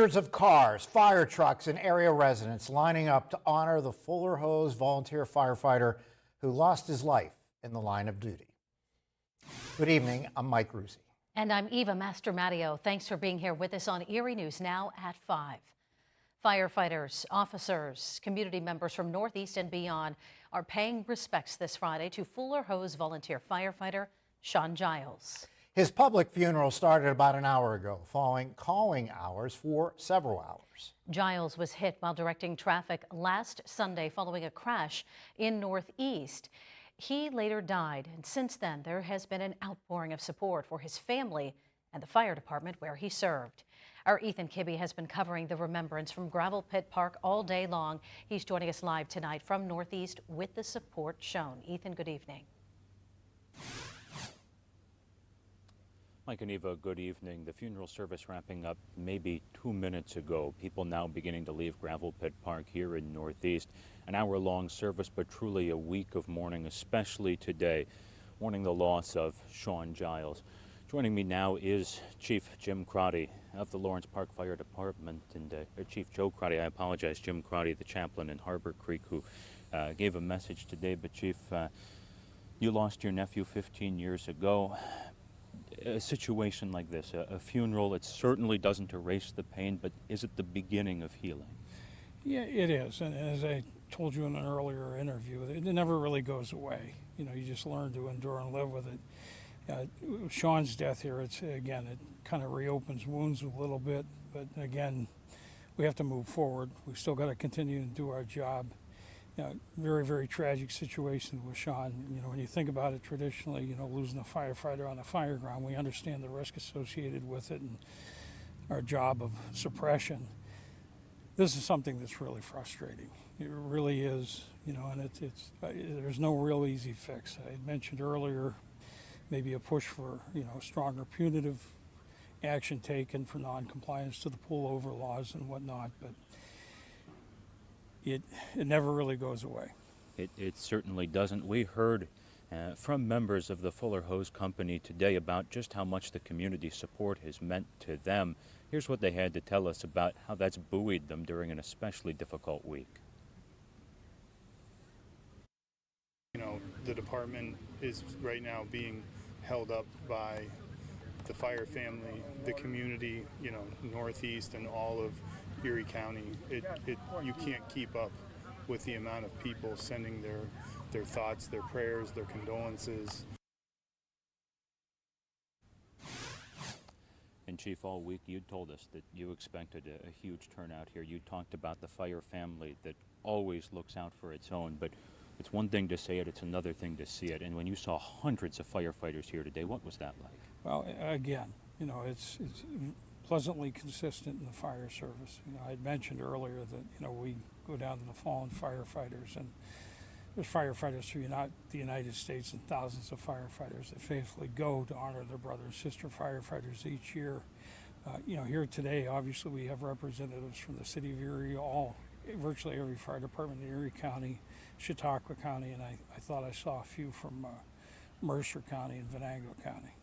Hundreds of cars, fire trucks, and area residents lining up to honor the Fuller Hose volunteer firefighter who lost his life in the line of duty. Good evening, I'm Mike Rusi. And I'm Eva Mastromattio. Thanks for being here with us on Erie News Now at 5. Firefighters, officers, community members from Northeast and beyond are paying respects this Friday to Fuller Hose volunteer firefighter Shawn Giles. His public funeral started about an hour ago, following calling hours for several hours. Giles was hit while directing traffic last Sunday following a crash in Northeast. He later died, and since then there has been an outpouring of support for his family and the fire department where he served. Our Ethan Kibbe has been covering the remembrance from Gravel Pit Park all day long. He's joining us live tonight from Northeast with the support shown. Ethan, good evening. Mike and Eva, good evening. The funeral service wrapping up maybe 2 minutes ago. People now beginning to leave Gravel Pit Park here in Northeast. An hour-long service, but truly a week of mourning, especially today, mourning the loss of Shawn Giles. Joining me now is Chief Jim Crotty of the Lawrence Park Fire Department, and Chief Joe Crotty, I apologize, Jim Crotty, the chaplain in Harbor Creek, who gave a message today. But Chief, you lost your nephew 15 years ago. A situation like this, a funeral, it certainly doesn't erase the pain, but is it the beginning of healing? Yeah, it is. And as I told you in an earlier interview, it never really goes away. You know, you just learn to endure and live with it. Shawn's death here, it kind of reopens wounds a little bit, but again, we have to move forward. We've still got to continue to do our job. Very, very tragic situation with Shawn. You know, when you think about it traditionally, you know, losing a firefighter on a fire ground, we understand the risk associated with it and our job of suppression. This is something that's really frustrating. It really is, you know, and there's no real easy fix. I had mentioned earlier maybe a push for, you know, stronger punitive action taken for non-compliance to the pullover laws and whatnot, but it never really goes away. It certainly doesn't. We heard from members of the Fuller Hose Company today about just how much the community support has meant to them. Here's what they had to tell us about how that's buoyed them during an especially difficult week. You know, the department is right now being held up by the fire family, the community, you know, Northeast and all of Erie County. You can't keep up with the amount of people sending their thoughts, their prayers, their condolences. And Chief, all week you told us that you expected a huge turnout here. You talked about the fire family that always looks out for its own, but it's one thing to say it, it's another thing to see it. And when you saw hundreds of firefighters here today, what was that like? Well, again, you know, it's pleasantly consistent in the fire service. You know, I had mentioned earlier that, you know, we go down to the fallen firefighters, and there's firefighters throughout the United States and thousands of firefighters that faithfully go to honor their brother and sister firefighters each year. You know, here today, obviously, we have representatives from the city of Erie, virtually every fire department in Erie County, Chautauqua County, and I thought I saw a few from Mercer County and Venango County.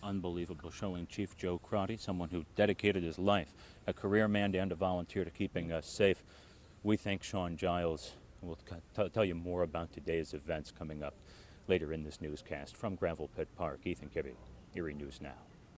Unbelievable showing. Chief Joe Crotty, someone who dedicated his life, a career man and a volunteer, to keeping us safe. We thank Shawn Giles. We'll tell you more about today's events coming up later in this newscast. From Gravel Pit Park, Ethan Kibbe, Erie News Now.